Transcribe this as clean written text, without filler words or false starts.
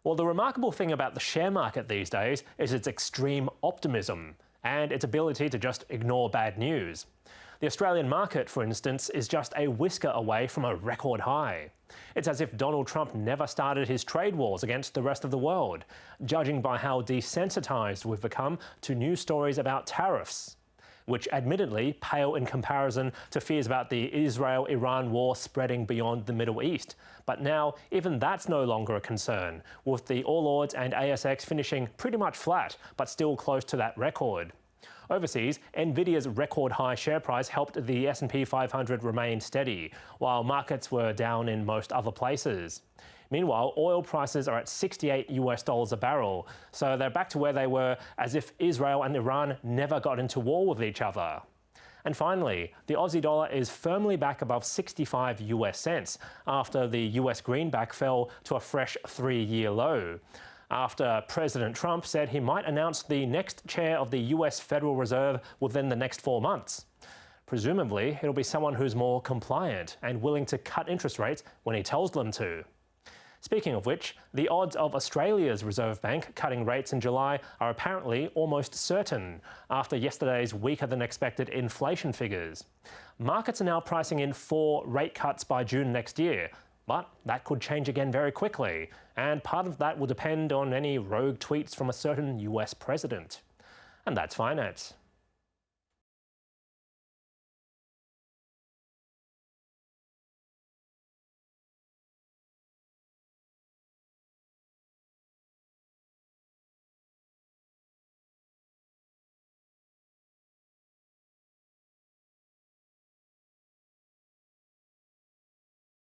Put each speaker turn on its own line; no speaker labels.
Well, the remarkable thing about the share market these days is its extreme optimism and its ability to just ignore bad news. The Australian market, for instance, is just a whisker away from a record high. It's as if Donald Trump never started his trade wars against the rest of the world, judging by how desensitised we've become to news stories about tariffs, which admittedly pale in comparison to fears about the Israel-Iran war spreading beyond the Middle East. But now, even that's no longer a concern, with the All Ords and ASX finishing pretty much flat, but still close to that record. Overseas, Nvidia's record high share price helped the S&P 500 remain steady, while markets were down in most other places. Meanwhile, oil prices are at $68 a barrel, so they're back to where they were as if Israel and Iran never got into war with each other. And finally, the Aussie dollar is firmly back above 65 US cents after the US greenback fell to a fresh 3-year low, after President Trump said he might announce the next chair of the US Federal Reserve within the next 4 months. Presumably, it'll be someone who's more compliant and willing to cut interest rates when he tells them to. Speaking of which, the odds of Australia's Reserve Bank cutting rates in July are apparently almost certain after yesterday's weaker-than-expected inflation figures. Markets are now pricing in 4 rate cuts by June next year, but that could change again very quickly, and part of that will depend on any rogue tweets from a certain US president. And that's finance.